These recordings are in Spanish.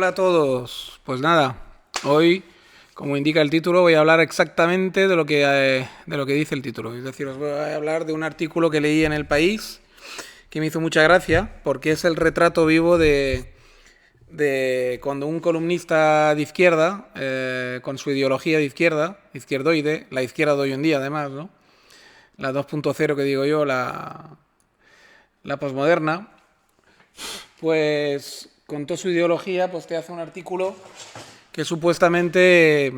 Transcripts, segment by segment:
Hola a todos. Pues nada, hoy, como indica el título, voy a hablar exactamente de lo que dice el título. Es decir, os voy a hablar de un artículo que leí en El País que me hizo mucha gracia porque es el retrato vivo de cuando un columnista de izquierda, con su ideología de izquierda, izquierdoide, la izquierda de hoy en día además, ¿no? La 2.0 que digo yo, la posmoderna, pues con toda su ideología, pues te hace un artículo que supuestamente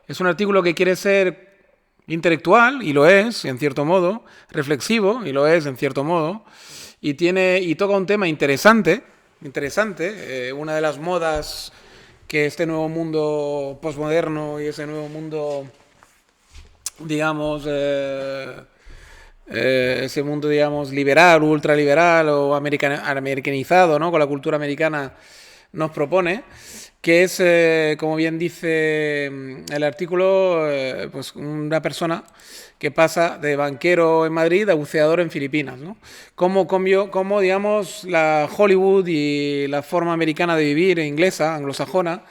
es un artículo que quiere ser intelectual, y lo es, en cierto modo, reflexivo, y lo es, en cierto modo, y toca un tema interesante, una de las modas que este nuevo mundo posmoderno y ese nuevo mundo, digamos, ese mundo, digamos, liberal, ultraliberal o americanizado, ¿no? Con la cultura americana nos propone, que es, como bien dice el artículo, pues una persona que pasa de banquero en Madrid a buceador en Filipinas, ¿no? Cómo, digamos, la Hollywood y la forma americana de vivir, inglesa, anglosajona,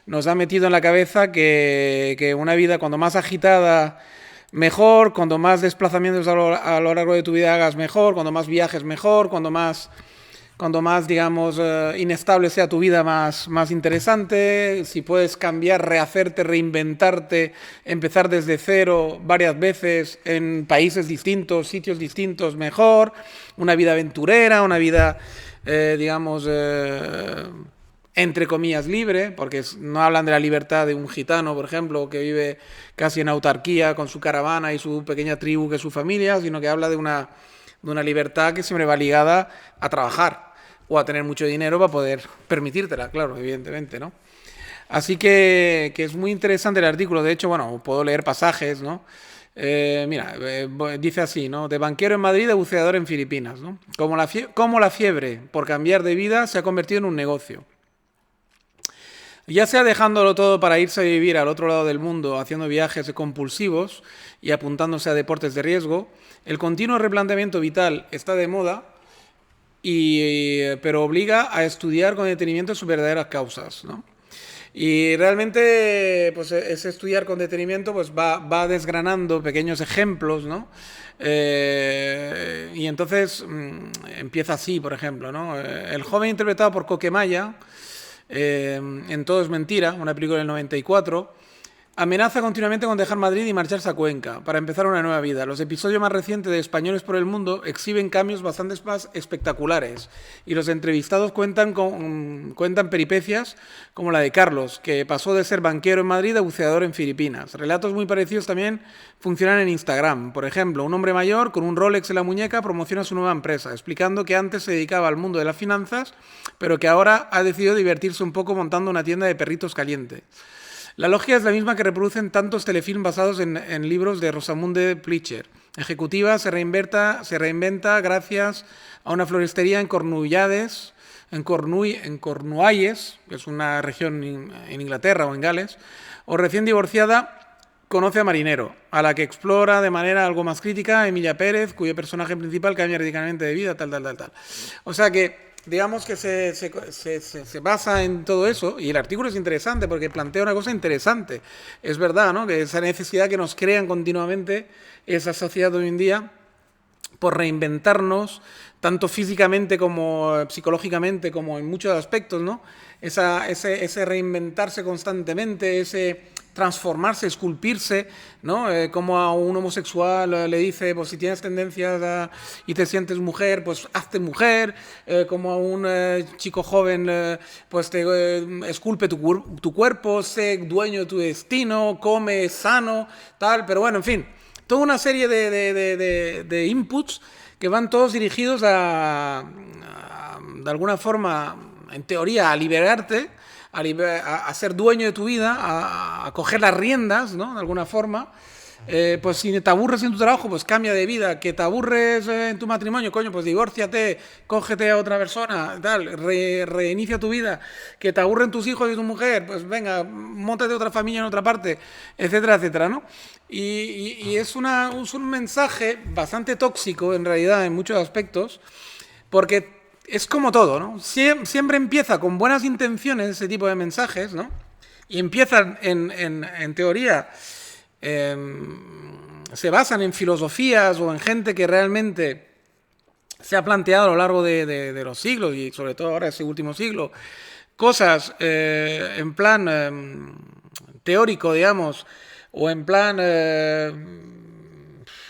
nos ha metido en la cabeza que una vida cuando más agitada mejor, cuando más desplazamientos a lo largo de tu vida hagas mejor, cuando más viajes mejor, cuando más digamos, inestable sea tu vida, más interesante. Si puedes cambiar, rehacerte, reinventarte, empezar desde cero varias veces en países distintos, sitios distintos, mejor. Una vida aventurera, una vida, digamos, entre comillas, libre, porque no hablan de la libertad de un gitano, por ejemplo, que vive casi en autarquía con su caravana y su pequeña tribu que es su familia, sino que habla de una libertad que siempre va ligada a trabajar o a tener mucho dinero para poder permitírtela, claro, evidentemente, ¿no? Así que es muy interesante el artículo. De hecho, bueno, puedo leer pasajes, ¿no? Dice así, ¿no? De banquero en Madrid a buceador en Filipinas, ¿no? Como la fiebre por cambiar de vida se ha convertido en un negocio. Ya sea dejándolo todo para irse a vivir al otro lado del mundo, haciendo viajes compulsivos y apuntándose a deportes de riesgo, el continuo replanteamiento vital está de moda, pero obliga a estudiar con detenimiento sus verdaderas causas, ¿no? Y realmente, pues ese estudiar con detenimiento pues va desgranando pequeños ejemplos, ¿no? Y entonces empieza así, por ejemplo, ¿no? El joven interpretado por Coquemaya, en Todo es mentira, una película del 94, amenaza continuamente con dejar Madrid y marcharse a Cuenca para empezar una nueva vida. Los episodios más recientes de Españoles por el Mundo exhiben cambios bastante más espectaculares y los entrevistados cuentan peripecias como la de Carlos, que pasó de ser banquero en Madrid a buceador en Filipinas. Relatos muy parecidos también funcionan en Instagram. Por ejemplo, un hombre mayor con un Rolex en la muñeca promociona su nueva empresa, explicando que antes se dedicaba al mundo de las finanzas, pero que ahora ha decidido divertirse un poco montando una tienda de perritos calientes. La lógica es la misma que reproducen tantos telefilms basados en libros de Rosamunde Pilcher. Ejecutiva se reinventa gracias a una floristería en Cornualles, que es una región en Inglaterra o en Gales, o recién divorciada conoce a Marinero, a la que explora de manera algo más crítica Emilia Pérez, cuyo personaje principal cambia radicalmente de vida, tal. O sea que digamos que se basa en todo eso, y el artículo es interesante porque plantea una cosa interesante. Es verdad, ¿no? Que esa necesidad que nos crean continuamente esa sociedad de hoy en día por reinventarnos, tanto físicamente como psicológicamente, como en muchos aspectos, ¿no? Ese reinventarse constantemente, ese transformarse, esculpirse, ¿no? Como a un homosexual le dice, pues si tienes tendencias y te sientes mujer, pues hazte mujer, como a un chico joven, pues te esculpe tu cuerpo, sé dueño de tu destino, come sano, tal, pero bueno, en fin, toda una serie de inputs que van todos dirigidos de alguna forma, en teoría, a liberarte, a ser dueño de tu vida, a coger las riendas, ¿no? De alguna forma. Pues si te aburres en tu trabajo, pues cambia de vida. Que te aburres en tu matrimonio, coño, pues divórciate, cógete a otra persona, tal, reinicia tu vida. Que te aburren tus hijos y tu mujer, pues venga, móntate otra familia en otra parte, etcétera, etcétera, ¿no? Y es un mensaje bastante tóxico, en realidad, en muchos aspectos, porque es como todo, ¿no? Siempre empieza con buenas intenciones ese tipo de mensajes, ¿no? Y empiezan, en teoría, se basan en filosofías o en gente que realmente se ha planteado a lo largo de los siglos, y sobre todo ahora ese último siglo, cosas en plan teórico, digamos, o en plan,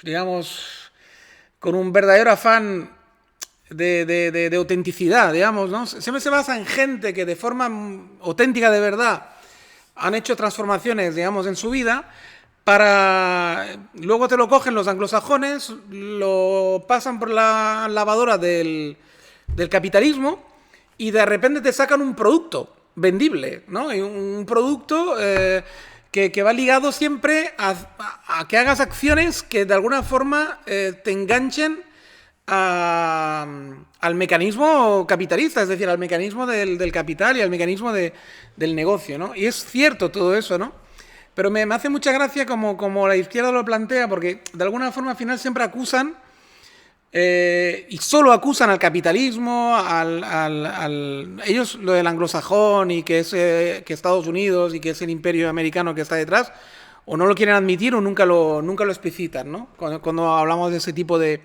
digamos, con un verdadero afán de autenticidad, digamos, ¿no? Siempre se basa en gente que de forma auténtica de verdad han hecho transformaciones, digamos, en su vida, para luego te lo cogen los anglosajones, lo pasan por la lavadora del capitalismo y de repente te sacan un producto vendible, ¿no? Y un producto que va ligado siempre a que hagas acciones que de alguna forma te enganchen al mecanismo capitalista, es decir, al mecanismo del capital y al mecanismo del negocio, ¿no? Y es cierto todo eso, ¿no? Pero me hace mucha gracia como la izquierda lo plantea, porque de alguna forma al final siempre acusan, y solo acusan al capitalismo, ellos lo del anglosajón y que es que Estados Unidos y que es el imperio americano que está detrás, o no lo quieren admitir o nunca lo explicitan, ¿no? Cuando hablamos de ese tipo de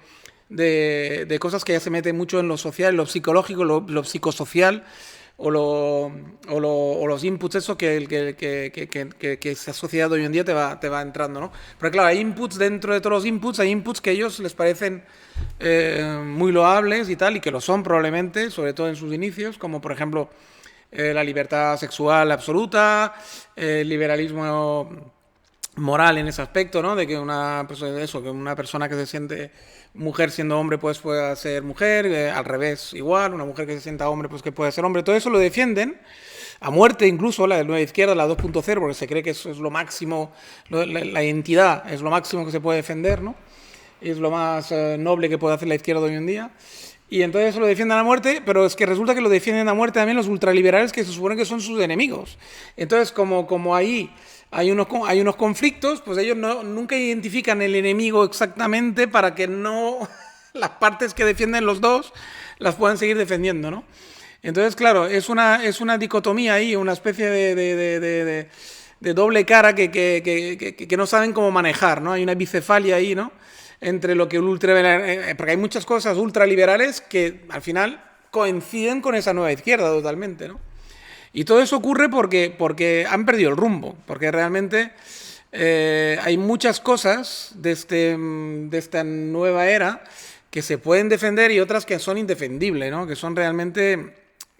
cosas que ya se mete mucho en lo social, lo psicológico, lo psicosocial, o los inputs, eso que esa sociedad hoy en día te va entrando, ¿no? Pero claro, hay inputs dentro de todos los inputs, hay inputs que a ellos les parecen muy loables y tal, y que lo son probablemente, sobre todo en sus inicios, como por ejemplo la libertad sexual absoluta, el liberalismo moral en ese aspecto, ¿no? De que que una persona que se siente mujer siendo hombre pues pueda ser mujer, al revés igual, una mujer que se sienta hombre pues que pueda ser hombre, todo eso lo defienden a muerte, incluso la de nueva izquierda, la 2.0, porque se cree que eso es lo máximo, la identidad es lo máximo que se puede defender, ¿no? Es lo más noble que puede hacer la izquierda hoy en día. Y entonces eso lo defienden a muerte, pero es que resulta que lo defienden a muerte también los ultraliberales, que se supone que son sus enemigos. Entonces, como ahí hay unos conflictos, pues ellos nunca identifican el enemigo exactamente para que no las partes que defienden los dos las puedan seguir defendiendo, ¿no? Entonces, claro, es una dicotomía ahí, una especie de doble cara que no saben cómo manejar, ¿no? Hay una bicefalia ahí, ¿no? Entre lo que porque hay muchas cosas ultraliberales que al final coinciden con esa nueva izquierda totalmente, ¿no? Y todo eso ocurre porque han perdido el rumbo, porque realmente hay muchas cosas de esta nueva era que se pueden defender y otras que son indefendibles, ¿no? Que son realmente,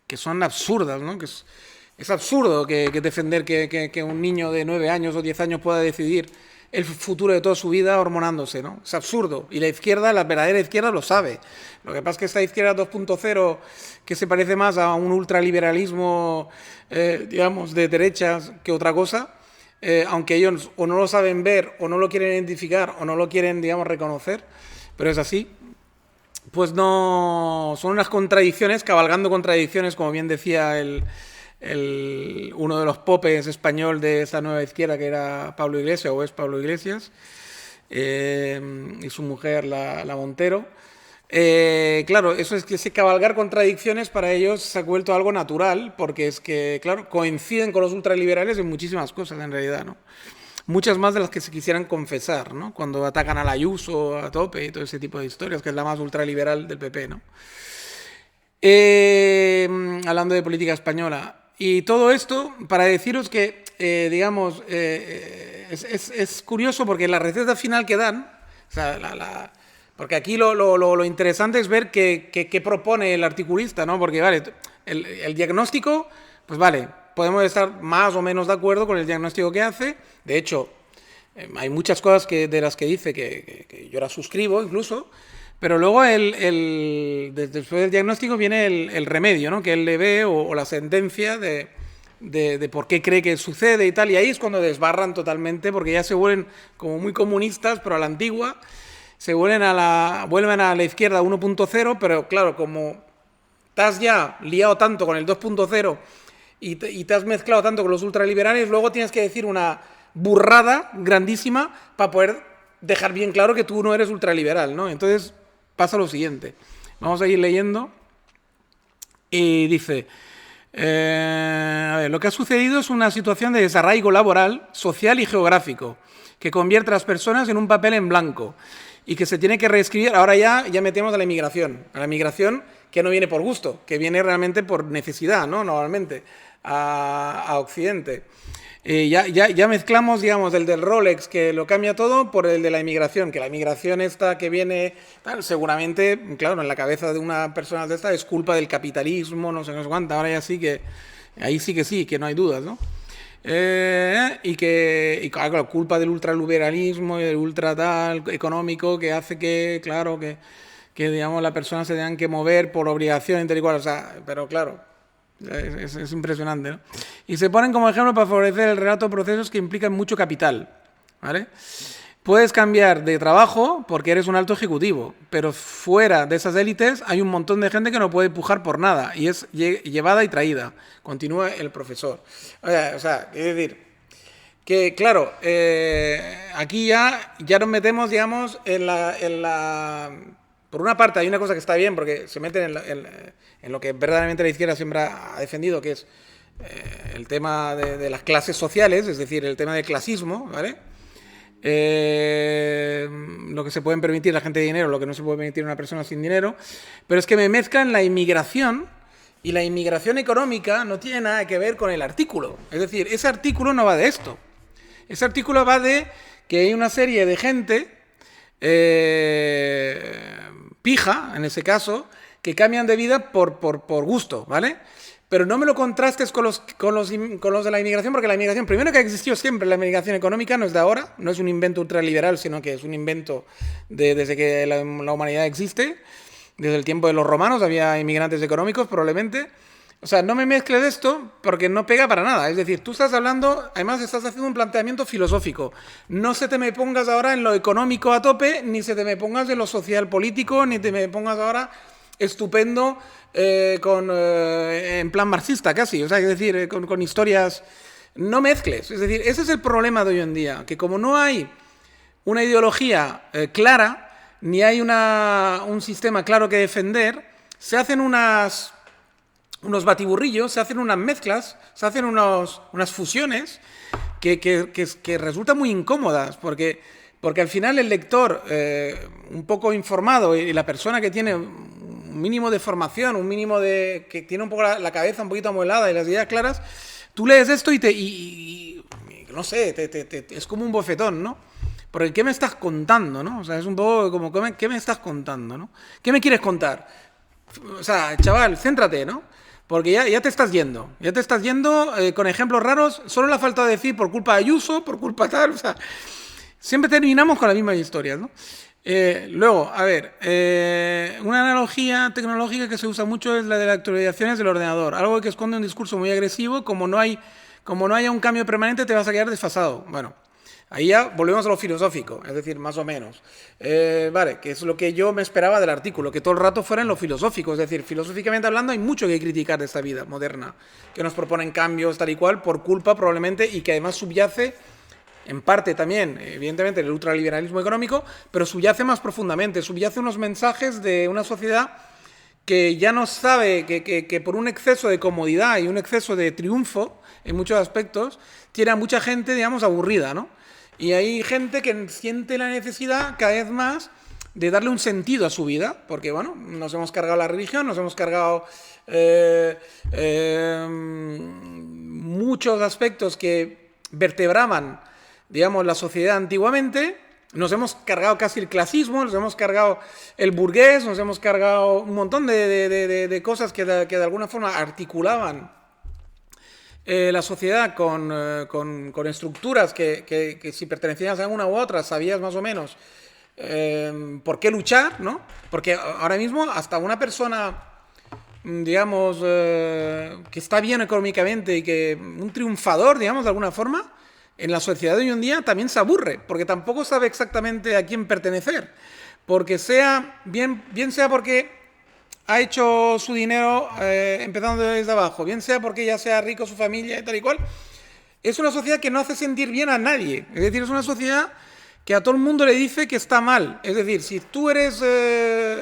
que son absurdas, ¿no? Que es absurdo que defender que un niño de 9 años o 10 años pueda decidir el futuro de toda su vida hormonándose, ¿no? Es absurdo. Y la izquierda, la verdadera izquierda, lo sabe. Lo que pasa es que esta izquierda 2.0, que se parece más a un ultraliberalismo, digamos, de derechas que otra cosa, aunque ellos o no lo saben ver, o no lo quieren identificar, o no lo quieren, digamos, reconocer, pero es así, pues no... Son unas contradicciones, cabalgando contradicciones, como bien decía uno de los popes español de esa nueva izquierda, que era Pablo Iglesias, o es Pablo Iglesias, y su mujer, la Montero. Claro, eso es que ese cabalgar contradicciones para ellos se ha vuelto algo natural, porque es que, claro, coinciden con los ultraliberales en muchísimas cosas, en realidad, ¿no? Muchas más de las que se quisieran confesar, ¿no? Cuando atacan a la Ayuso a tope y todo ese tipo de historias, que es la más ultraliberal del PP, ¿no? Hablando de política española. Y todo esto para deciros que, digamos, es curioso porque la receta final que dan, o sea, porque aquí lo interesante es ver qué propone el articulista, ¿no? Porque, vale, el diagnóstico, pues vale, podemos estar más o menos de acuerdo con el diagnóstico que hace. De hecho, hay muchas cosas de las que dice que yo las suscribo incluso. Pero luego, después del diagnóstico viene el remedio, ¿no? Que él le ve, o la sentencia de por qué cree que sucede y tal. Y ahí es cuando desbarran totalmente, porque ya se vuelven como muy comunistas, pero a la antigua. Vuelven a la izquierda 1.0, pero claro, como te has ya liado tanto con el 2.0 y te has mezclado tanto con los ultraliberales, luego tienes que decir una burrada grandísima para poder dejar bien claro que tú no eres ultraliberal, ¿no? Entonces pasa lo siguiente. Vamos a ir leyendo Y dice, a ver, lo que ha sucedido es una situación de desarraigo laboral, social y geográfico, que convierte a las personas en un papel en blanco y que se tiene que reescribir. Ahora ya metemos a la inmigración que no viene por gusto, que viene realmente por necesidad, ¿no? Normalmente, a Occidente. Ya mezclamos, digamos, el del Rolex, que lo cambia todo, por el de la inmigración, que la inmigración esta que viene, tal, seguramente, claro, en la cabeza de una persona de esta es culpa del capitalismo, no sé cuánto, ahora ya sí que, ahí sí, que no hay dudas, ¿no? Y claro, culpa del ultraliberalismo y del ultra tal económico que hace que, claro, que digamos, las personas se tengan que mover por obligación intelectual, o sea, pero claro, es impresionante, ¿no? Y se ponen como ejemplo para favorecer el relato de procesos que implican mucho capital, ¿vale? Puedes cambiar de trabajo porque eres un alto ejecutivo, pero fuera de esas élites hay un montón de gente que no puede pujar por nada y es llevada y traída. Continúa el profesor. O sea, es decir, que claro, aquí ya nos metemos, digamos, por una parte hay una cosa que está bien porque se meten en lo que verdaderamente la izquierda siempre ha defendido, que es el tema de las clases sociales, es decir, el tema del clasismo, ¿vale? Lo que se pueden permitir la gente de dinero, lo que no se puede permitir una persona sin dinero, pero es que me mezclan la inmigración y la inmigración económica no tiene nada que ver con el artículo. Es decir, ese artículo no va de esto. Ese artículo va de que hay una serie de gente pija, en ese caso, que cambian de vida por gusto, ¿vale? Pero no me lo contrastes con los de la inmigración, porque la inmigración, primero que ha existido siempre, la inmigración económica no es de ahora, no es un invento ultraliberal, sino que es un invento desde que la humanidad existe, desde el tiempo de los romanos había inmigrantes económicos probablemente. O sea, no me mezcles esto porque no pega para nada. Es decir, tú estás hablando, además estás haciendo un planteamiento filosófico. No se te me pongas ahora en lo económico a tope, ni se te me pongas en lo social político, ni te me pongas ahora estupendo en plan marxista casi. O sea, es decir, con historias... No mezcles. Es decir, ese es el problema de hoy en día, que como no hay una ideología clara, ni hay un sistema claro que defender, se hacen unos batiburrillos, se hacen unas mezclas, se hacen unas fusiones que resultan muy incómodas, porque al final el lector un poco informado y la persona que tiene un mínimo de formación, un mínimo de... que tiene un poco la cabeza un poquito amueblada y las ideas claras, tú lees esto y no sé, es como un bofetón, ¿no? Porque ¿qué me estás contando, no? O sea, es un poco como, ¿qué me estás contando, no? ¿Qué me quieres contar? O sea, chaval, céntrate, ¿no? Porque ya te estás yendo. Ya te estás yendo con ejemplos raros. Solo la falta de decir por culpa de Ayuso, por culpa tal. O sea, siempre terminamos con las mismas historias, ¿no? Luego, a ver, una analogía tecnológica que se usa mucho es la de las actualizaciones del ordenador. Algo que esconde un discurso muy agresivo. Como no haya un cambio permanente, te vas a quedar desfasado. Bueno, ahí ya volvemos a lo filosófico, es decir, más o menos. Vale, que es lo que yo me esperaba del artículo, que todo el rato fuera en lo filosófico. Es decir, filosóficamente hablando hay mucho que criticar de esta vida moderna, que nos proponen cambios tal y cual por culpa probablemente y que además subyace, en parte también, evidentemente, el ultraliberalismo económico, pero subyace más profundamente, subyace unos mensajes de una sociedad que ya no sabe que por un exceso de comodidad y un exceso de triunfo, en muchos aspectos, tiene a mucha gente, digamos, aburrida, ¿no? Y hay gente que siente la necesidad cada vez más de darle un sentido a su vida, porque, bueno, nos hemos cargado la religión, nos hemos cargado muchos aspectos que vertebraban, digamos, la sociedad antiguamente. Nos hemos cargado casi el clasismo, nos hemos cargado el burgués, nos hemos cargado un montón de cosas que de alguna forma articulaban la sociedad con estructuras que si pertenecías a una u otra sabías más o menos por qué luchar, ¿no? Porque ahora mismo hasta una persona, digamos, que está bien económicamente y que un triunfador, digamos, de alguna forma, en la sociedad de hoy en día también se aburre, porque tampoco sabe exactamente a quién pertenecer. Porque bien sea porque ha hecho su dinero empezando desde abajo, bien sea porque ya sea rico su familia y tal y cual, es una sociedad que no hace sentir bien a nadie. Es decir, es una sociedad que a todo el mundo le dice que está mal. Es decir, si tú eres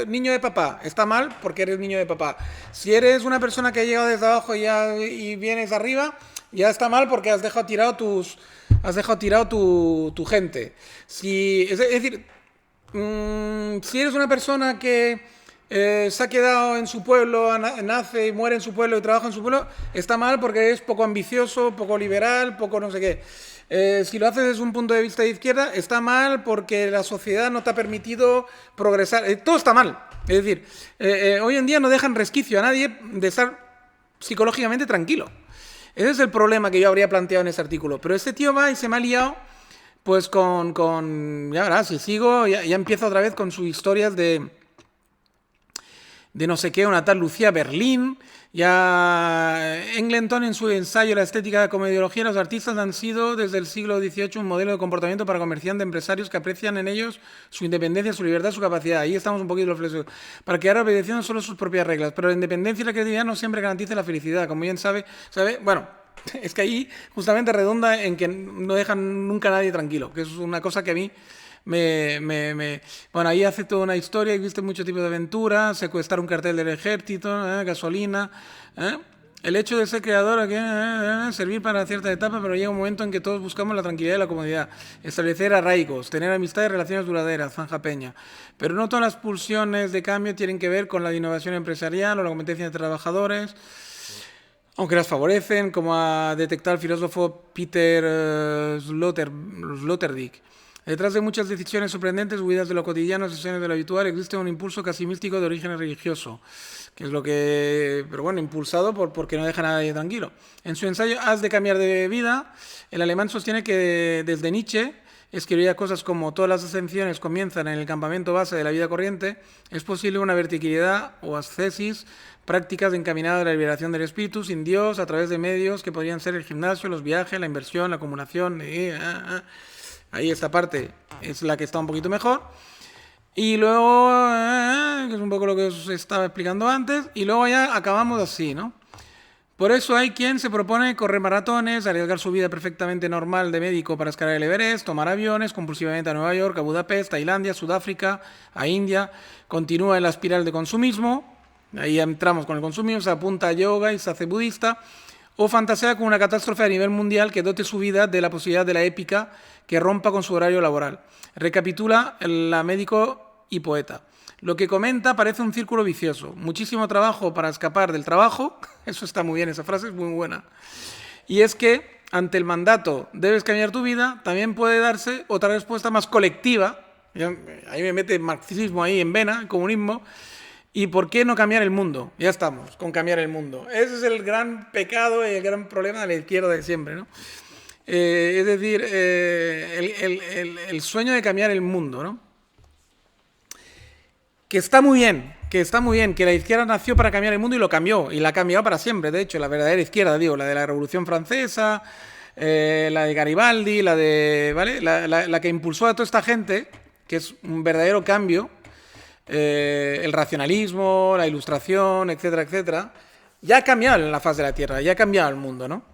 niño de papá, está mal porque eres niño de papá. Si eres una persona que ha llegado desde abajo y vienes arriba, ya está mal porque has dejado tirado tu gente. Es decir, si eres una persona que se ha quedado en su pueblo, nace y muere en su pueblo y trabaja en su pueblo, está mal porque eres poco ambicioso, poco liberal, poco no sé qué. Si lo haces desde un punto de vista de izquierda, está mal porque la sociedad no te ha permitido progresar. Todo está mal. Es decir, hoy en día no dejan resquicio a nadie de estar psicológicamente tranquilo. Ese es el problema que yo habría planteado en ese artículo. Pero este tío va y se me ha liado pues ya verás, si sigo, ya empiezo otra vez con sus historias de no sé qué, una tal Lucía Berlín. Ya Engleton, en su ensayo La estética como ideología, los artistas han sido desde el siglo XVIII un modelo de comportamiento para comerciantes, empresarios que aprecian en ellos su independencia, su libertad, su capacidad. Ahí estamos un poquito reflexivos. Para que ahora obedeciendo solo sus propias reglas. Pero la independencia y la creatividad no siempre garantizan la felicidad. Como bien sabe, bueno, es que ahí justamente redonda en que no dejan nunca a nadie tranquilo, que es una cosa que a mí Bueno, ahí hace toda una historia, existe muchos tipos de aventuras, secuestrar un cartel del ejército, gasolina. El hecho de ser creador servir para cierta etapa, pero llega un momento en que todos buscamos la tranquilidad y la comodidad. Establecer arraigos, tener amistades y relaciones duraderas, Zanja Peña. Pero no todas las pulsiones de cambio tienen que ver con la innovación empresarial o la competencia de trabajadores, aunque las favorecen, como ha detectado el filósofo Peter Sloterdijk. Detrás de muchas decisiones sorprendentes, huidas de lo cotidiano, sesiones de lo habitual, existe un impulso casi místico de origen religioso, que es lo que, pero bueno, impulsado porque no deja a nadie tranquilo. En su ensayo Has de cambiar de vida, el alemán sostiene que desde Nietzsche escribía cosas como todas las ascensiones comienzan en el campamento base de la vida corriente, es posible una verticalidad o ascesis, prácticas encaminadas a la liberación del espíritu sin Dios a través de medios que podrían ser el gimnasio, los viajes, la inversión, la acumulación. Ahí esta parte es la que está un poquito mejor. Y luego, que es un poco lo que os estaba explicando antes, y luego ya acabamos así, ¿no? Por eso hay quien se propone correr maratones, arriesgar su vida perfectamente normal de médico para escalar el Everest, tomar aviones compulsivamente a Nueva York, a Budapest, Tailandia, Sudáfrica, a India, continúa en la espiral de consumismo, ahí entramos con el consumismo, se apunta a yoga y se hace budista, o fantasea con una catástrofe a nivel mundial que dote su vida de la posibilidad de la épica que rompa con su horario laboral. Recapitula la médico y poeta. Lo que comenta parece un círculo vicioso. Muchísimo trabajo para escapar del trabajo. Eso está muy bien, esa frase es muy buena. Y es que, ante el mandato, debes cambiar tu vida, también puede darse otra respuesta más colectiva. Ahí me mete marxismo ahí en vena, comunismo. ¿Y por qué no cambiar el mundo? Ya estamos con cambiar el mundo. Ese es el gran pecado y el gran problema de la izquierda de siempre, ¿no? Es decir, el sueño de cambiar el mundo, ¿no? Que está muy bien, que la izquierda nació para cambiar el mundo y lo cambió, y la ha cambiado para siempre, de hecho, la verdadera izquierda, digo, la de la Revolución Francesa, la de Garibaldi, ¿vale? La que impulsó a toda esta gente, que es un verdadero cambio, el racionalismo, la ilustración, etcétera, etcétera, ya ha cambiado la faz de la Tierra, ya ha cambiado el mundo, ¿no?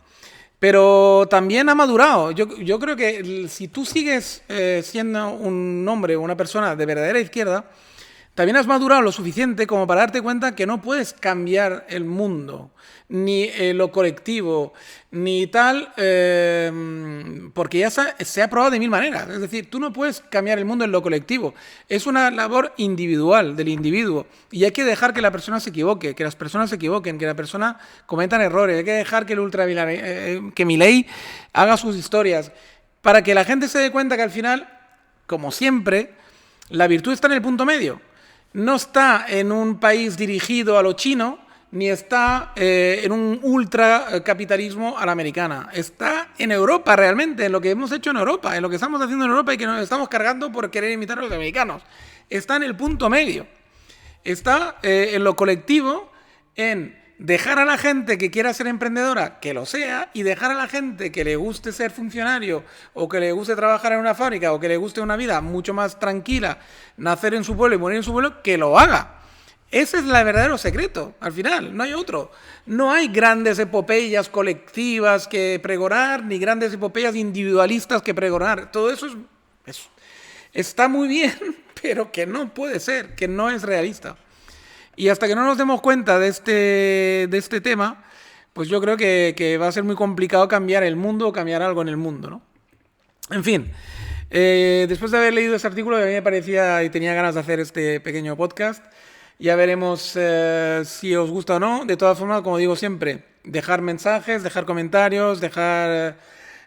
Pero también ha madurado. Yo creo que si tú sigues siendo un hombre o una persona de verdadera izquierda, también has madurado lo suficiente como para darte cuenta que no puedes cambiar el mundo, ni lo colectivo, ni tal, porque ya se ha probado de mil maneras. Es decir, tú no puedes cambiar el mundo en lo colectivo. Es una labor individual, del individuo. Y hay que dejar que la persona se equivoque, que las personas se equivoquen, que la persona cometan errores. Hay que dejar que que Milei haga sus historias, para que la gente se dé cuenta que al final, como siempre, la virtud está en el punto medio. No está en un país dirigido a lo chino, ni está en un ultracapitalismo a la americana. Está en Europa realmente, en lo que hemos hecho en Europa, en lo que estamos haciendo en Europa y que nos estamos cargando por querer imitar a los americanos. Está en el punto medio. Está en lo colectivo, en dejar a la gente que quiera ser emprendedora que lo sea, y dejar a la gente que le guste ser funcionario o que le guste trabajar en una fábrica o que le guste una vida mucho más tranquila, nacer en su pueblo y morir en su pueblo, que lo haga. Ese es el verdadero secreto, al final, no hay otro. No hay grandes epopeyas colectivas que pregonar, ni grandes epopeyas individualistas que pregonar. Todo eso es está muy bien, pero que no puede ser, que no es realista. Y hasta que no nos demos cuenta de este tema, pues yo creo que va a ser muy complicado cambiar el mundo o cambiar algo en el mundo, ¿no? En fin, después de haber leído este artículo, a mí me parecía y tenía ganas de hacer este pequeño podcast. Ya veremos si os gusta o no. De todas formas, como digo siempre, dejar mensajes, dejar comentarios, dejar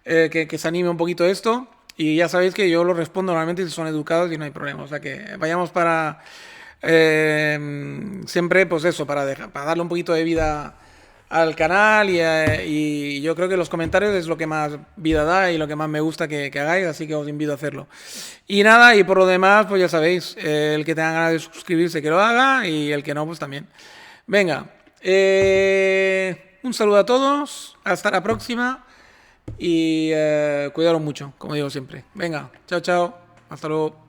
que se anime un poquito esto. Y ya sabéis que yo los respondo normalmente si son educados y no hay problema. O sea que vayamos para siempre, pues eso, para darle un poquito de vida al canal y yo creo que los comentarios es lo que más vida da y lo que más me gusta que hagáis, así que os invito a hacerlo. Y nada, y por lo demás, pues ya sabéis, el que tenga ganas de suscribirse que lo haga y el que no, pues también. Venga, un saludo a todos, hasta la próxima y cuidaros mucho, como digo siempre. Venga, chao, chao, hasta luego.